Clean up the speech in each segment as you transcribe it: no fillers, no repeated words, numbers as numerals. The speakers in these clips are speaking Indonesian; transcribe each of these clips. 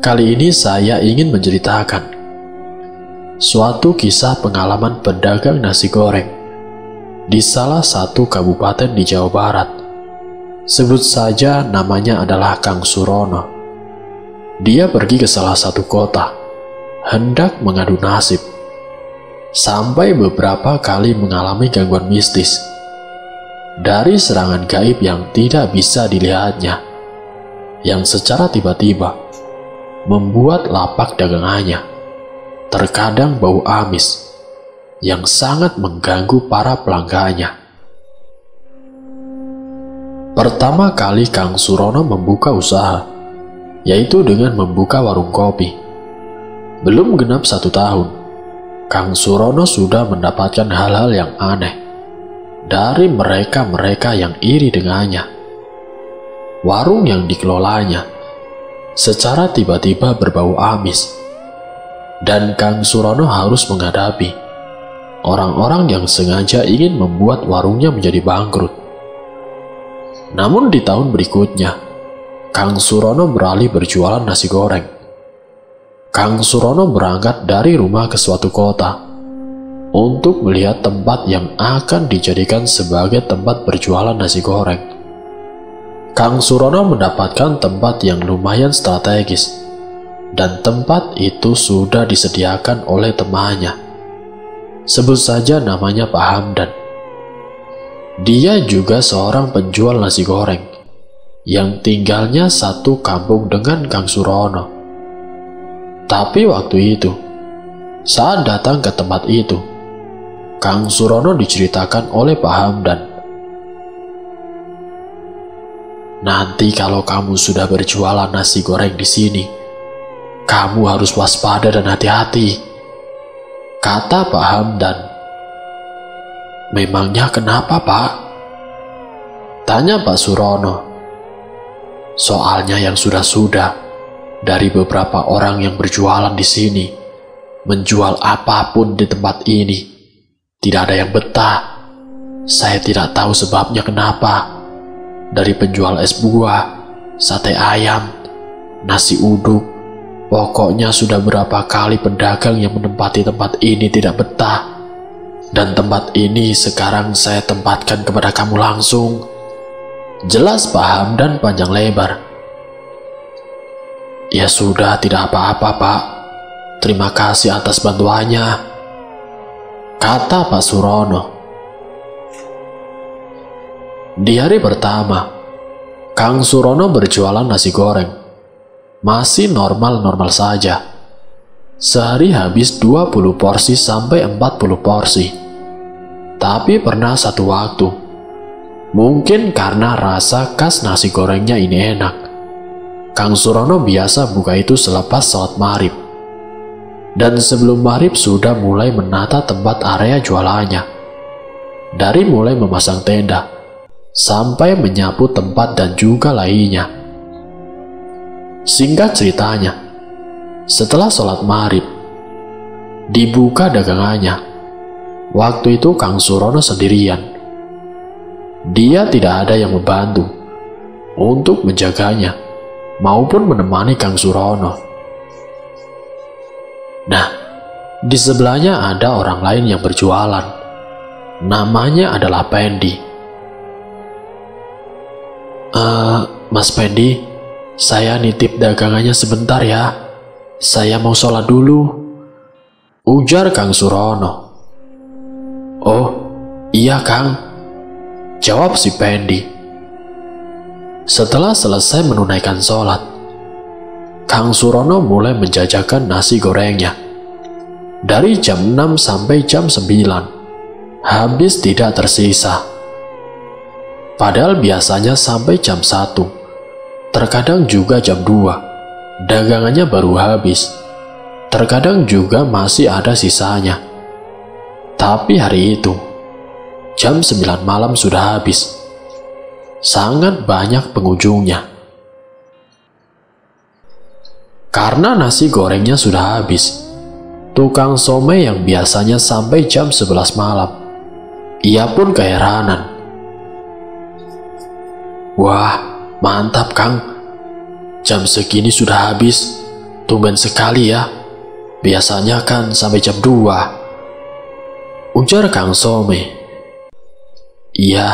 Kali ini saya ingin menceritakan suatu kisah pengalaman pedagang nasi goreng di salah satu kabupaten di Jawa Barat. Sebut saja namanya adalah Kang Surono. Dia pergi ke salah satu kota, hendak mengadu nasib. Sampai beberapa kali mengalami gangguan mistis dari serangan gaib yang tidak bisa dilihatnya, yang secara tiba-tiba membuat lapak dagangannya terkadang bau amis yang sangat mengganggu para pelanggannya. Pertama kali Kang Surono membuka usaha, yaitu dengan membuka warung kopi. Belum genap 1 tahun, Kang Surono sudah mendapatkan hal-hal yang aneh dari mereka-mereka yang iri dengannya. Warung yang dikelolanya secara tiba-tiba berbau amis, dan Kang Surono harus menghadapi orang-orang yang sengaja ingin membuat warungnya menjadi bangkrut. Namun di tahun berikutnya, Kang Surono beralih berjualan nasi goreng. Kang Surono berangkat dari rumah ke suatu kota untuk melihat tempat yang akan dijadikan sebagai tempat berjualan nasi goreng. Kang Surono mendapatkan tempat yang lumayan strategis, dan tempat itu sudah disediakan oleh temannya. Sebut saja namanya Pak Hamdan. Dia juga seorang penjual nasi goreng yang tinggalnya satu kampung dengan Kang Surono. Tapi waktu itu, saat datang ke tempat itu, Kang Surono diceritakan oleh Pak Hamdan, "Nanti kalau kamu sudah berjualan nasi goreng di sini, kamu harus waspada dan hati-hati," kata Pak Hamdan. "Memangnya kenapa, Pak?" tanya Pak Surono. "Soalnya yang sudah-sudah dari beberapa orang yang berjualan di sini menjual apapun di tempat ini, tidak ada yang betah. Saya tidak tahu sebabnya kenapa. Dari penjual es buah, sate ayam, nasi uduk, pokoknya sudah berapa kali pedagang yang menempati tempat ini tidak betah. Dan tempat ini sekarang saya tempatkan kepada kamu langsung," jelas Pak Hamdan panjang lebar. "Ya sudah, tidak apa-apa, Pak. Terima kasih atas bantuannya," kata Pak Surono. Di hari pertama, Kang Surono berjualan nasi goreng masih normal-normal saja. Sehari habis 20 porsi sampai 40 porsi. Tapi pernah satu waktu, mungkin karena rasa khas nasi gorengnya ini enak, Kang Surono biasa buka itu selepas sholat maghrib. Dan sebelum maghrib sudah mulai menata tempat area jualannya. Dari mulai memasang tenda, sampai menyapu tempat dan juga lainnya. Singkat ceritanya, setelah sholat maghrib, dibuka dagangannya. Waktu itu Kang Surono sendirian. Dia tidak ada yang membantu untuk menjaganya maupun menemani Kang Surono. Nah, di sebelahnya ada orang lain yang berjualan. Namanya adalah Pendi. Mas Pendi, saya nitip dagangannya sebentar ya. Saya mau sholat dulu," ujar Kang Surono. "Oh, iya Kang," jawab si Pendi. Setelah selesai menunaikan sholat, Kang Surono mulai menjajakan nasi gorengnya. Dari jam 6 sampai jam 9, habis tidak tersisa. Padahal biasanya sampai jam 1, terkadang juga jam 2, dagangannya baru habis. Terkadang juga masih ada sisanya. Tapi hari itu, jam 9 malam sudah habis. Sangat banyak pengunjungnya. Karena nasi gorengnya sudah habis, tukang somai yang biasanya sampai jam 11 malam, ia pun keheranan. "Wah, mantap Kang. Jam segini sudah habis. tumben sekali ya. Biasanya kan sampai jam 2. Ujar Kang Some. Iya,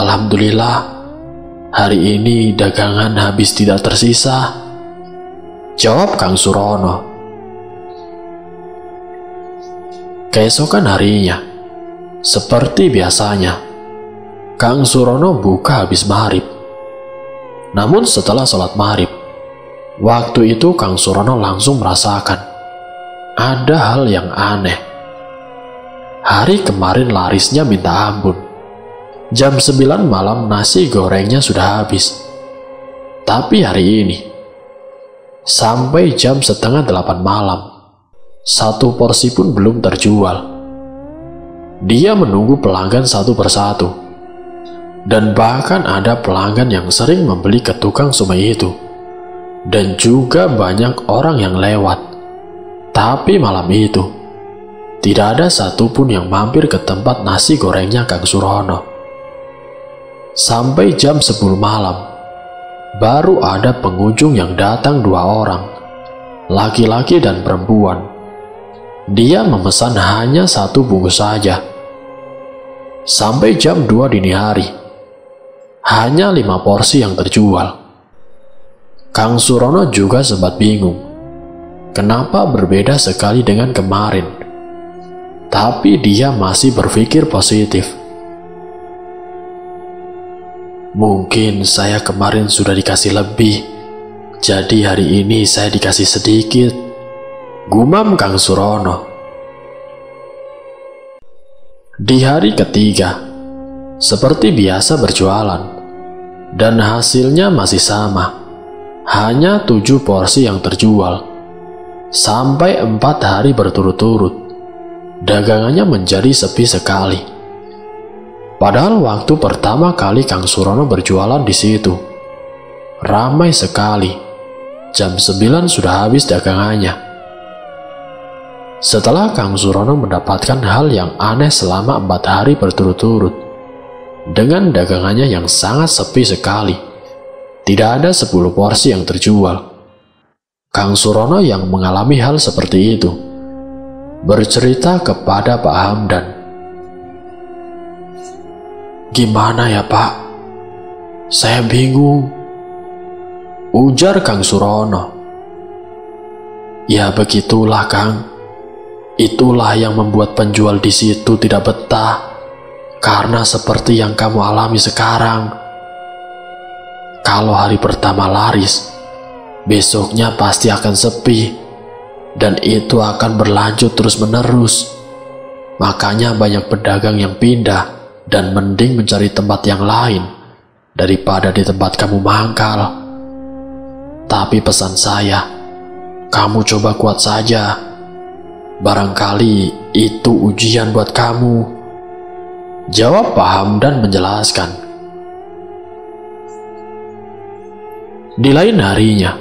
alhamdulillah. Hari ini dagangan habis tidak tersisa. Jawab Kang Surono. Keesokan harinya, seperti biasanya, Kang Surono buka habis maghrib. Namun setelah sholat maghrib, waktu itu Kang Surono langsung merasakan ada hal yang aneh. Hari kemarin larisnya minta ampun. Jam 9 malam nasi gorengnya sudah habis. Tapi hari ini, sampai jam setengah 8 malam, satu porsi pun belum terjual. Dia menunggu pelanggan satu persatu. Dan bahkan ada pelanggan yang sering membeli ke tukang somai itu. Dan juga banyak orang yang lewat. Tapi malam itu, tidak ada satupun yang mampir ke tempat nasi gorengnya Kang Surono. Sampai jam 10 malam, baru ada pengunjung yang datang 2 orang, laki-laki dan perempuan. Dia memesan hanya 1 bungkus saja. Sampai jam 2 dini hari, hanya 5 porsi yang terjual. Kang Surono juga sempat bingung, kenapa berbeda sekali dengan kemarin. Tapi dia masih berpikir positif. Mungkin saya kemarin sudah dikasih lebih, jadi hari ini saya dikasih sedikit, gumam Kang Surono. Di hari ketiga, seperti biasa berjualan, dan hasilnya masih sama, hanya 7 porsi yang terjual. Sampai 4 hari berturut-turut, dagangannya menjadi sepi sekali. Padahal waktu pertama kali Kang Surono berjualan di situ, ramai sekali. Jam 9 sudah habis dagangannya. Setelah Kang Surono mendapatkan hal yang aneh selama 4 hari berturut-turut, dengan dagangannya yang sangat sepi sekali, tidak ada 10 porsi yang terjual. Kang Surono yang mengalami hal seperti itu bercerita kepada Pak Hamdan. Gimana ya Pak? Saya bingung, ujar Kang Surono. Ya begitulah Kang. Itulah yang membuat penjual di situ tidak betah, karena seperti yang kamu alami sekarang. Kalau hari pertama laris, besoknya pasti akan sepi, dan itu akan berlanjut terus-menerus. Makanya banyak pedagang yang pindah dan mending mencari tempat yang lain daripada di tempat kamu mangkal. Tapi pesan saya, kamu coba kuat saja. Barangkali itu ujian buat kamu, jawab Pak Hamdan menjelaskan. Di lain harinya,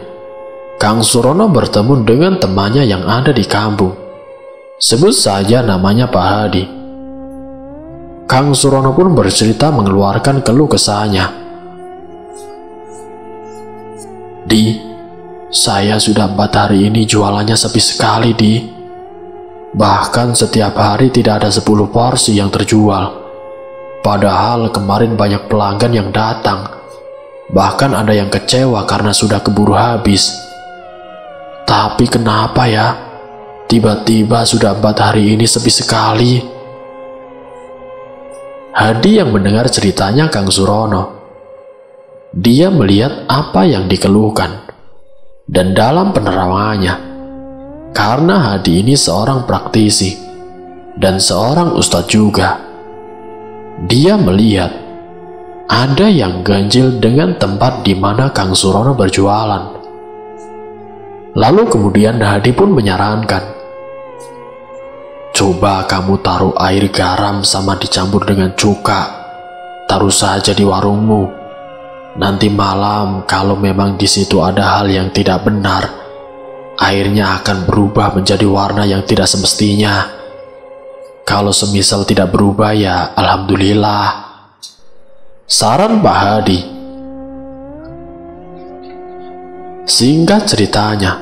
Kang Surono bertemu dengan temannya yang ada di kampung. Sebut saja namanya Pak Hadi. Kang Surono pun bercerita mengeluarkan keluh kesahnya. Di, saya sudah 4 hari ini jualannya sepi sekali, Di. Bahkan setiap hari tidak ada 10 porsi yang terjual. Padahal kemarin banyak pelanggan yang datang. Bahkan ada yang kecewa karena sudah keburu habis. Tapi kenapa ya? Tiba-tiba sudah 4 hari ini sepi sekali. Hadi yang mendengar ceritanya Kang Surono, dia melihat apa yang dikeluhkan. Dan dalam penerawangannya, karena Hadi ini seorang praktisi dan seorang ustadz juga, dia melihat ada yang ganjil dengan tempat di mana Kang Surono berjualan. Lalu kemudian Hadi pun menyarankan, coba kamu taruh air garam sama dicampur dengan cuka, taruh saja di warungmu. Nanti malam kalau memang di situ ada hal yang tidak benar, airnya akan berubah menjadi warna yang tidak semestinya. Kalau semisal tidak berubah ya alhamdulillah, saran Pak Hadi. Singkat ceritanya,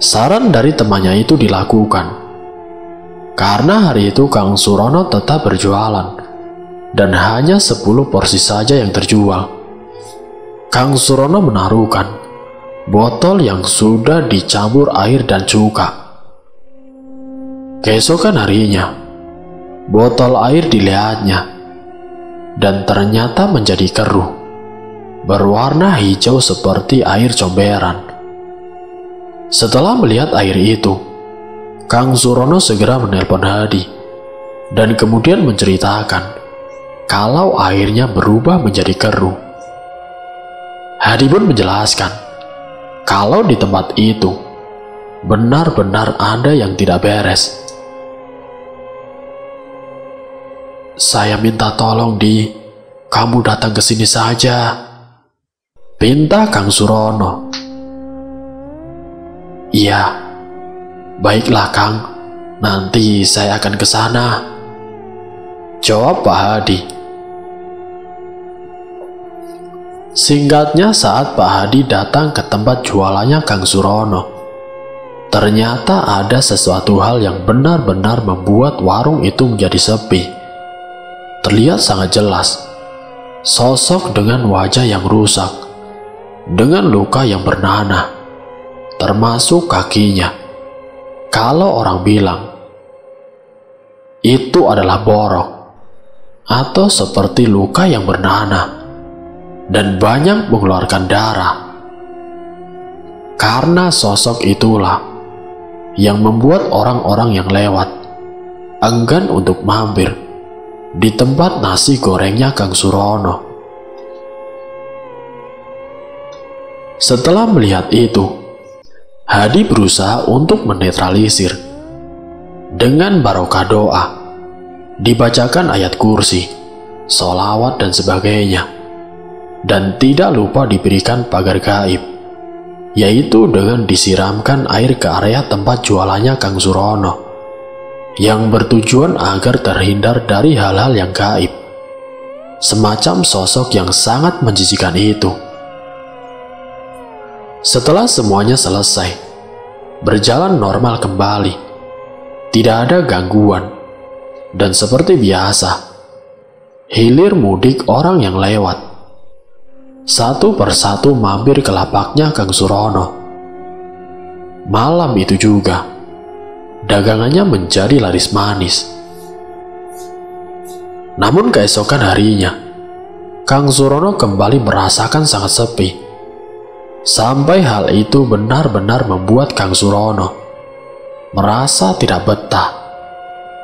Saran dari temannya itu dilakukan. Karena hari itu Kang Surono tetap berjualan dan hanya 10 porsi saja yang terjual. Kang Surono menaruhkan botol yang sudah dicampur air dan cuka. Keesokan harinya, botol air dilihatnya dan ternyata menjadi keruh, berwarna hijau seperti air comberan. Setelah melihat air itu, Kang Surono segera menelpon Hadi dan kemudian menceritakan kalau airnya berubah menjadi keruh. Hadi pun menjelaskan kalau di tempat itu benar-benar ada yang tidak beres. "Saya minta tolong kamu datang ke sini saja," pinta Kang Surono. "Iya, baiklah Kang, nanti saya akan ke sana," jawab Pak Hadi. Singkatnya, saat Pak Hadi datang ke tempat jualannya Kang Surono, ternyata ada sesuatu hal yang benar-benar membuat warung itu menjadi sepi. Terlihat sangat jelas sosok dengan wajah yang rusak, dengan luka yang bernanah, termasuk kakinya. Kalau orang bilang itu adalah borok atau seperti luka yang bernanah dan banyak mengeluarkan darah. Karena sosok itulah yang membuat orang-orang yang lewat enggan untuk mampir di tempat nasi gorengnya Kang Surono. Setelah melihat itu, Hadi berusaha untuk menetralisir. Dengan barokah doa, dibacakan ayat kursi, sholawat dan sebagainya, dan tidak lupa diberikan pagar gaib, yaitu dengan disiramkan air ke area tempat jualannya Kang Surono, yang bertujuan agar terhindar dari hal-hal yang gaib, semacam sosok yang sangat menjijikan itu. Setelah semuanya selesai, berjalan normal kembali, tidak ada gangguan, dan seperti biasa, hilir mudik orang yang lewat, satu persatu mampir ke lapaknya Kang Surono. Malam itu juga, dagangannya menjadi laris manis. Namun keesokan harinya, Kang Surono kembali merasakan sangat sepi. Sampai hal itu benar-benar membuat Kang Surono merasa tidak betah,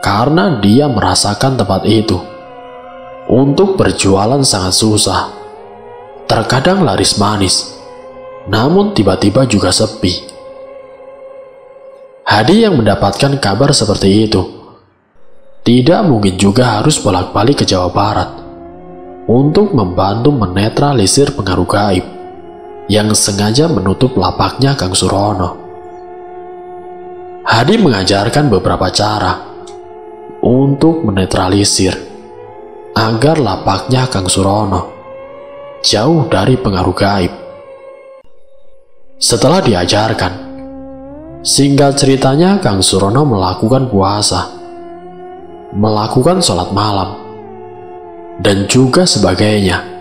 karena dia merasakan tempat itu untuk berjualan sangat susah. Terkadang laris manis, namun tiba-tiba juga sepi. Hadi yang mendapatkan kabar seperti itu tidak mungkin juga harus bolak-balik ke Jawa Barat untuk membantu menetralisir pengaruh gaib yang sengaja menutup lapaknya Kang Surono. Hadi mengajarkan beberapa cara untuk menetralisir agar lapaknya Kang Surono jauh dari pengaruh gaib. Setelah diajarkan, singkat ceritanya Kang Surono melakukan puasa, melakukan sholat malam, dan juga sebagainya.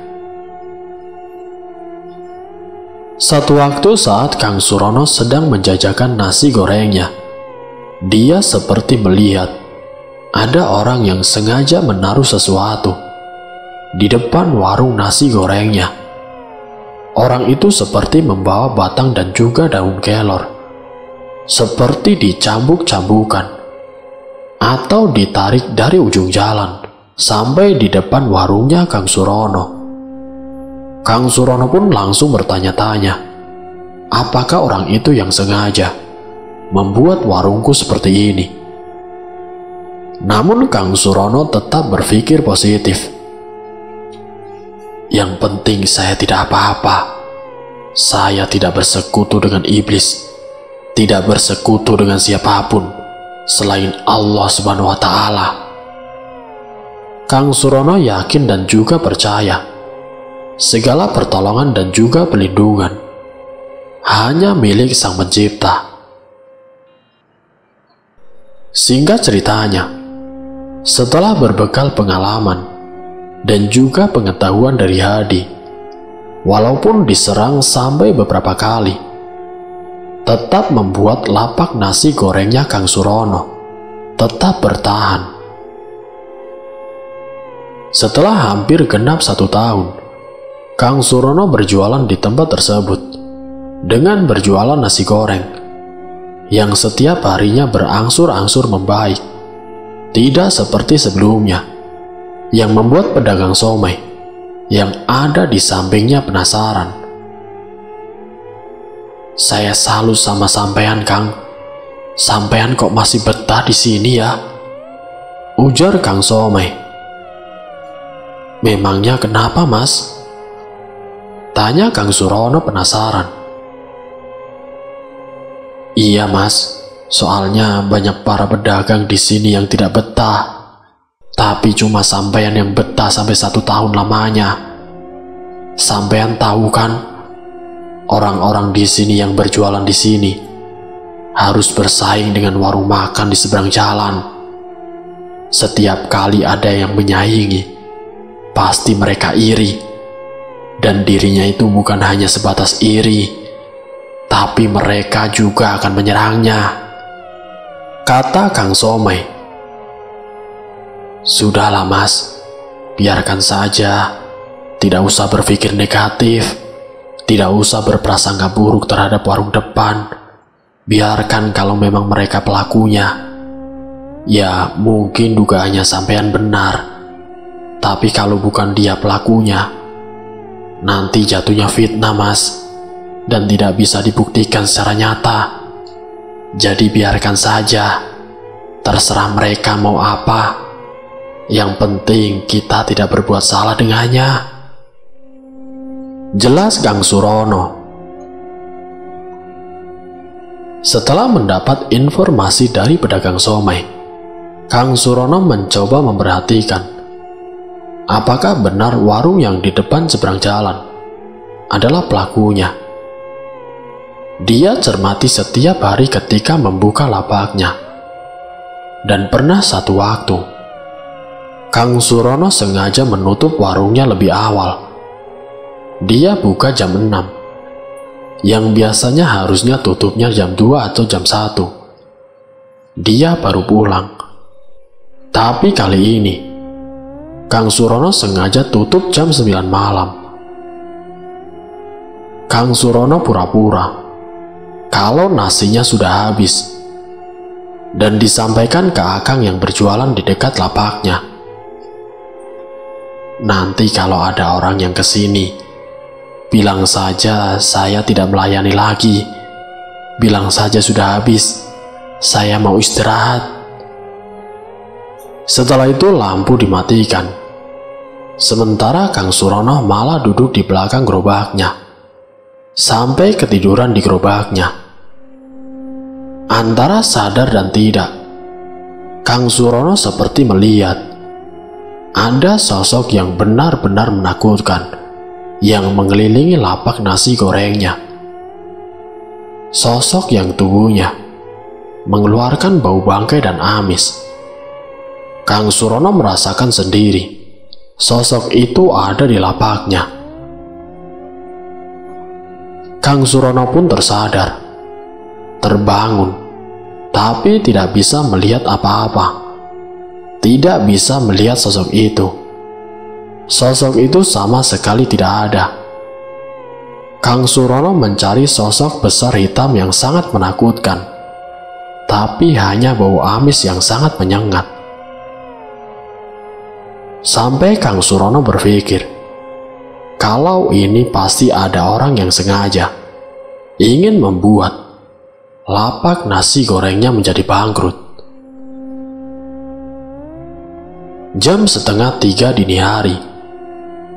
Satu waktu saat Kang Surono sedang menjajakan nasi gorengnya, dia seperti melihat ada orang yang sengaja menaruh sesuatu di depan warung nasi gorengnya. Orang itu seperti membawa batang dan juga daun kelor, seperti dicambuk-cambukan atau ditarik dari ujung jalan sampai di depan warungnya Kang Surono. Kang Surono pun langsung bertanya-tanya, apakah orang itu yang sengaja membuat warungku seperti ini? Namun Kang Surono tetap berpikir positif. Yang penting saya tidak apa-apa. Saya tidak bersekutu dengan iblis, tidak bersekutu dengan siapapun selain Allah Subhanahu wa Ta'ala. Kang Surono yakin dan juga percaya segala pertolongan dan juga perlindungan hanya milik Sang Pencipta, Singkat ceritanya, setelah berbekal pengalaman dan juga pengetahuan dari Hadi, walaupun diserang sampai beberapa kali, tetap membuat lapak nasi gorengnya Kang Surono tetap bertahan. Setelah hampir genap 1 tahun, Kang Surono berjualan di tempat tersebut dengan berjualan nasi goreng yang setiap harinya berangsur-angsur membaik, tidak seperti sebelumnya yang membuat pedagang somai yang ada di sampingnya penasaran. "Saya salut sama sampean, Kang. Sampean kok masih betah di sini ya?" ujar Kang Somai. "Memangnya kenapa, Mas?" tanya Kang Surono penasaran. "Iya, Mas. Soalnya banyak para pedagang di sini yang tidak betah. Tapi cuma sampean yang betah sampai 1 tahun lamanya. Sampean tahu kan, orang-orang di sini yang berjualan di sini harus bersaing dengan warung makan di seberang jalan. Setiap kali ada yang menyaingi, pasti mereka iri. Dan dirinya itu bukan hanya sebatas iri, tapi mereka juga akan menyerangnya," kata Kang Somai. "Sudahlah, Mas. Biarkan saja. Tidak usah berpikir negatif. Tidak usah berprasangka buruk terhadap warung depan. Biarkan kalau memang mereka pelakunya. Ya, mungkin dugaannya sampean benar. Tapi kalau bukan dia pelakunya, nanti jatuhnya fitnah, Mas. Dan tidak bisa dibuktikan secara nyata. Jadi biarkan saja. Terserah mereka mau apa. Yang penting kita tidak berbuat salah dengannya," jelas Kang Surono. Setelah mendapat informasi dari pedagang somai, Kang Surono mencoba memperhatikan apakah benar warung yang di depan seberang jalan adalah pelakunya. Dia cermati setiap hari ketika membuka lapaknya. Dan pernah satu waktu, Kang Surono sengaja menutup warungnya lebih awal. Dia buka jam 6, yang biasanya harusnya tutupnya jam 2 atau jam 1. Dia baru pulang. Tapi kali ini, Kang Surono sengaja tutup jam 9 malam. Kang Surono pura-pura kalau nasinya sudah habis dan disampaikan ke Akang yang berjualan di dekat lapaknya. "Nanti kalau ada orang yang kesini, bilang saja saya tidak melayani lagi. Bilang saja sudah habis, saya mau istirahat." Setelah itu lampu dimatikan. Sementara Kang Surono malah duduk di belakang gerobaknya sampai ketiduran di gerobaknya. Antara sadar dan tidak, Kang Surono seperti melihat ada sosok yang benar-benar menakutkan yang mengelilingi lapak nasi gorengnya. Sosok yang tubuhnya mengeluarkan bau bangkai dan amis. Kang Surono merasakan sendiri sosok itu ada di lapaknya. Kang Surono pun tersadar, terbangun, tapi tidak bisa melihat apa-apa. Tidak bisa melihat sosok itu. Sosok itu sama sekali tidak ada. Kang Surono mencari sosok besar hitam yang sangat menakutkan, tapi hanya bau amis yang sangat menyengat. Sampai Kang Surono berpikir, kalau ini pasti ada orang yang sengaja ingin membuat lapak nasi gorengnya menjadi bangkrut. Jam 2:30 dini hari,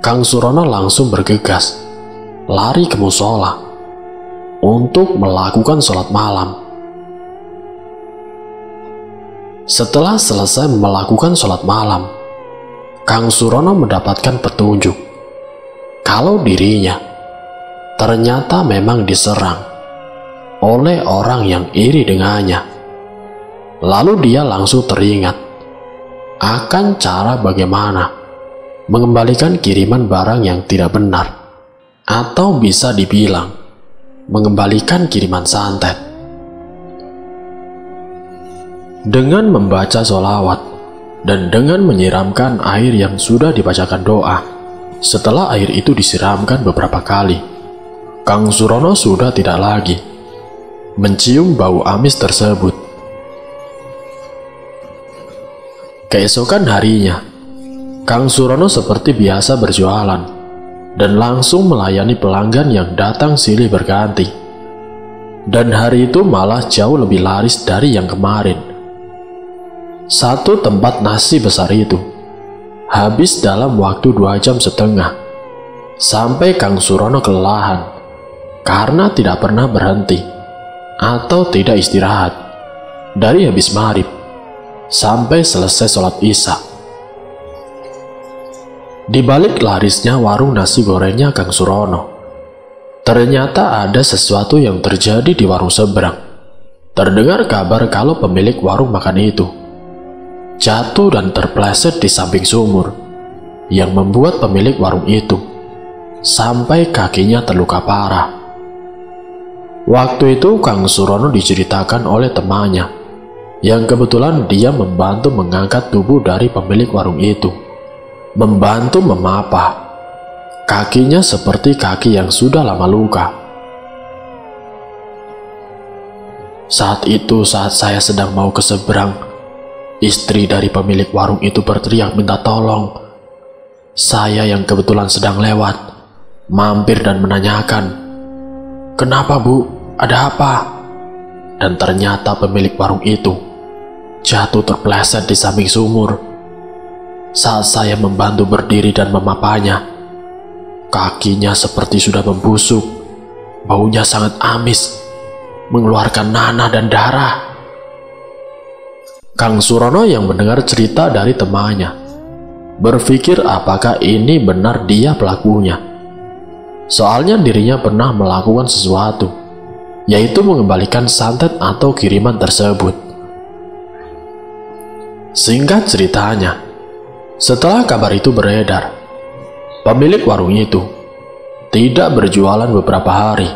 Kang Surono langsung bergegas lari ke musola untuk melakukan sholat malam. Setelah selesai melakukan sholat malam, Kang Surono mendapatkan petunjuk kalau dirinya ternyata memang diserang oleh orang yang iri dengannya. Lalu dia langsung teringat akan cara bagaimana mengembalikan kiriman barang yang tidak benar, atau bisa dibilang mengembalikan kiriman santet. Dengan membaca sholawat dan dengan menyiramkan air yang sudah dibacakan doa, setelah air itu disiramkan beberapa kali, Kang Surono sudah tidak lagi mencium bau amis tersebut. Keesokan harinya, Kang Surono seperti biasa berjualan dan langsung melayani pelanggan yang datang silih berganti. Dan hari itu malah jauh lebih laris dari yang kemarin. Satu tempat nasi besar itu habis dalam waktu 2,5 jam, sampai Kang Surono kelelahan karena tidak pernah berhenti atau tidak istirahat dari habis maghrib sampai selesai sholat isya. Di balik larisnya warung nasi gorengnya Kang Surono, ternyata ada sesuatu yang terjadi di warung seberang. Terdengar kabar kalau pemilik warung makan itu jatuh dan terpleset di samping sumur, yang membuat pemilik warung itu sampai kakinya terluka parah. Waktu itu Kang Surono diceritakan oleh temannya, yang kebetulan dia membantu mengangkat tubuh dari pemilik warung itu, membantu memapah. Kakinya seperti kaki yang sudah lama luka. Saat itu, saat saya sedang mau ke seberang, istri dari pemilik warung itu berteriak minta tolong. Saya yang kebetulan sedang lewat, mampir dan menanyakan, "Kenapa, Bu? Ada apa?" Dan ternyata pemilik warung itu jatuh terpleset di samping sumur. Saat saya membantu berdiri dan memapanya, kakinya seperti sudah membusuk, baunya sangat amis, mengeluarkan nanah dan darah. Kang Surono yang mendengar cerita dari temannya berpikir apakah ini benar dia pelakunya. Soalnya dirinya pernah melakukan sesuatu, yaitu mengembalikan santet atau kiriman tersebut. Singkat ceritanya, setelah kabar itu beredar, pemilik warung itu tidak berjualan beberapa hari.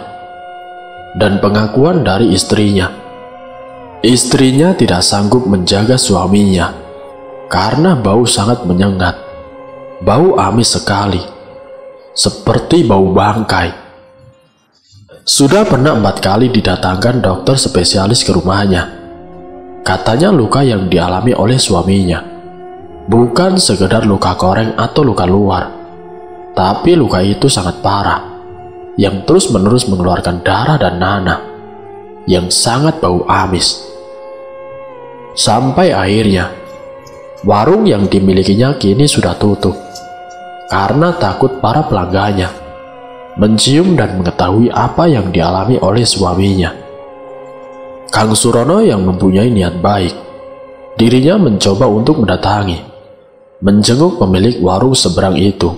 Dan pengakuan dari istrinya tidak sanggup menjaga suaminya karena bau sangat menyengat, bau amis sekali, seperti bau bangkai. Sudah pernah 4 kali didatangkan dokter spesialis ke rumahnya. Katanya luka yang dialami oleh suaminya bukan sekedar luka koreng atau luka luar, tapi luka itu sangat parah, yang terus-menerus mengeluarkan darah dan nanah, yang sangat bau amis. Sampai akhirnya, warung yang dimilikinya kini sudah tutup, karena takut para pelanggannya mencium dan mengetahui apa yang dialami oleh suaminya. Kang Surono yang mempunyai niat baik, dirinya mencoba untuk mendatangi, menjenguk pemilik warung seberang itu.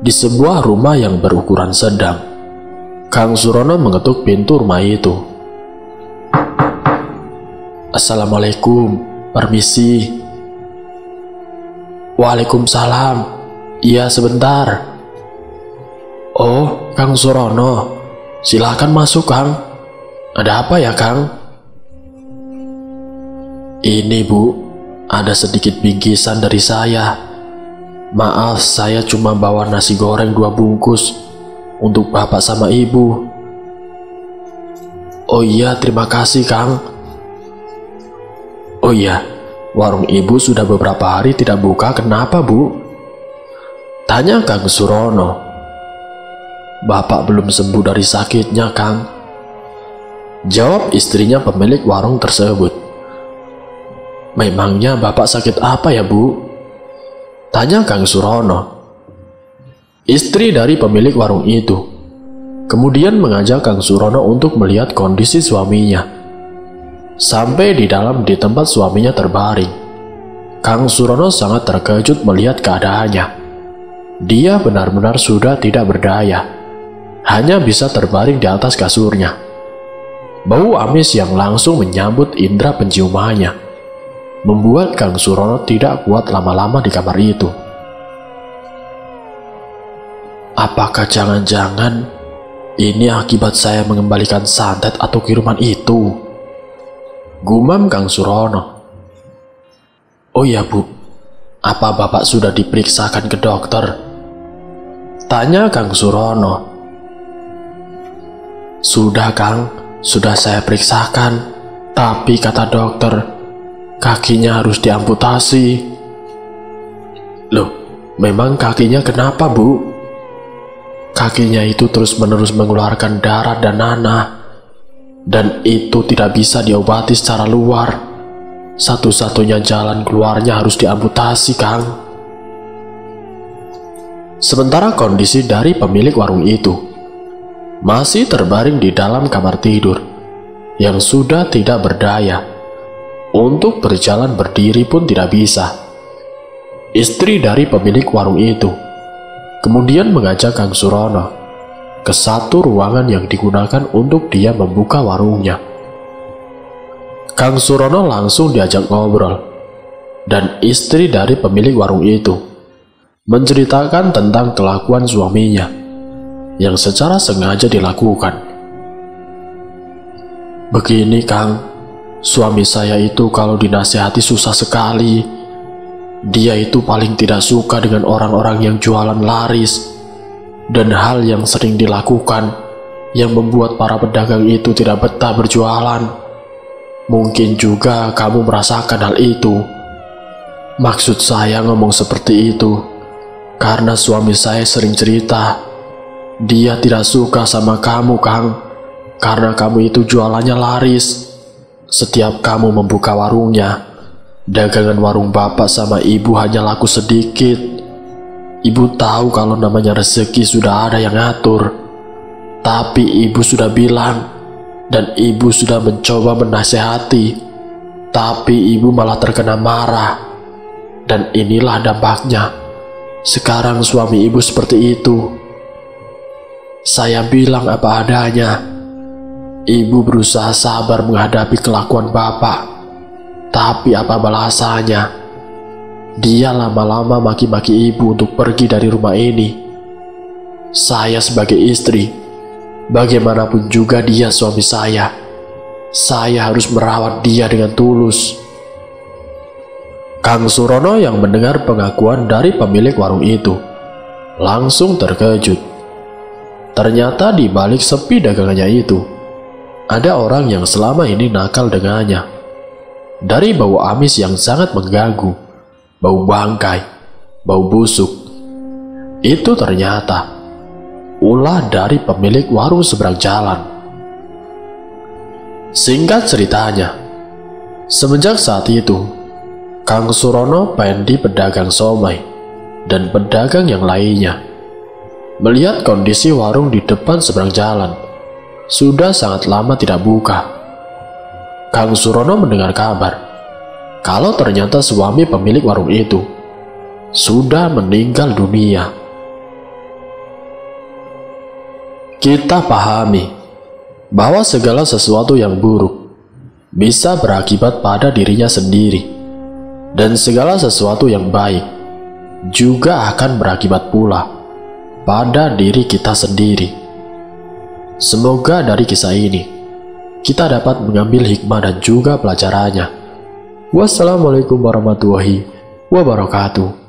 Di sebuah rumah yang berukuran sedang, Kang Surono mengetuk pintu rumah itu. "Assalamualaikum, permisi." "Waalaikumsalam, iya sebentar." "Oh, Kang Surono, silakan masuk, Kang. Ada apa ya, Kang?" "Ini, Bu, ada sedikit bingkisan dari saya. Maaf, saya cuma bawa nasi goreng 2 bungkus untuk Bapak sama Ibu." "Oh iya, terima kasih, Kang." "Oh iya, warung Ibu sudah beberapa hari tidak buka, kenapa, Bu?" tanya Kang Surono. "Bapak belum sembuh dari sakitnya, Kang," jawab istrinya pemilik warung tersebut. "Memangnya Bapak sakit apa ya, Bu?" tanya Kang Surono. Istri dari pemilik warung itu kemudian mengajak Kang Surono untuk melihat kondisi suaminya. Sampai di dalam di tempat suaminya terbaring, Kang Surono sangat terkejut melihat keadaannya. Dia benar-benar sudah tidak berdaya, hanya bisa terbaring di atas kasurnya. Bau amis yang langsung menyambut indera penciumannya membuat Kang Surono tidak kuat lama-lama di kamar itu. Apakah jangan-jangan ini akibat saya mengembalikan santet atau kiriman itu? Gumam Kang Surono. Oh ya Bu, apa Bapak sudah diperiksakan ke dokter? Tanya Kang Surono. Sudah Kang, sudah saya periksakan, tapi kata dokter, kakinya harus diamputasi. Loh, memang kakinya kenapa Bu? Kakinya itu terus-menerus mengeluarkan darah dan nanah, dan itu tidak bisa diobati secara luar. Satu-satunya jalan keluarnya harus diamputasi, Kang. Sementara kondisi dari pemilik warung itu masih terbaring di dalam kamar tidur yang sudah tidak berdaya. Untuk berjalan berdiri pun tidak bisa. Istri dari pemilik warung itu kemudian mengajak Kang Surono ke satu ruangan yang digunakan untuk dia membuka warungnya. Kang Surono langsung diajak ngobrol, dan istri dari pemilik warung itu menceritakan tentang kelakuan suaminya yang secara sengaja dilakukan. Begini Kang, suami saya itu kalau dinasihati susah sekali. Dia itu paling tidak suka dengan orang-orang yang jualan laris, dan hal yang sering dilakukan yang membuat para pedagang itu tidak betah berjualan. Mungkin juga kamu merasakan hal itu. Maksud saya ngomong seperti itu karena suami saya sering cerita dia tidak suka sama kamu Kang, karena kamu itu jualannya laris. Setiap kamu membuka warungnya, dagangan warung Bapak sama Ibu hanya laku sedikit. Ibu tahu kalau namanya rezeki sudah ada yang ngatur. Tapi Ibu sudah bilang, dan Ibu sudah mencoba menasehati, tapi Ibu malah terkena marah. Dan inilah dampaknya. Sekarang suami Ibu seperti itu. Saya bilang apa adanya. Ibu berusaha sabar menghadapi kelakuan Bapak, tapi apa balasannya? Dia lama-lama maki-maki Ibu untuk pergi dari rumah ini. Saya sebagai istri, bagaimanapun juga dia suami saya harus merawat dia dengan tulus. Kang Surono yang mendengar pengakuan dari pemilik warung itu langsung terkejut. Ternyata di balik sepi dagangannya itu ada orang yang selama ini nakal dengannya. Dari bau amis yang sangat mengganggu, bau bangkai, bau busuk, itu ternyata ulah dari pemilik warung seberang jalan. Singkat ceritanya, semenjak saat itu, Kang Surono, Pendi pedagang somai, dan pedagang yang lainnya melihat kondisi warung di depan seberang jalan sudah sangat lama tidak buka. Kang Surono mendengar kabar kalau ternyata suami pemilik warung itu sudah meninggal dunia. Kita pahami bahwa segala sesuatu yang buruk bisa berakibat pada dirinya sendiri, dan segala sesuatu yang baik juga akan berakibat pula pada diri kita sendiri. Semoga dari kisah ini kita dapat mengambil hikmah dan juga pelajarannya. Wassalamualaikum warahmatullahi wabarakatuh.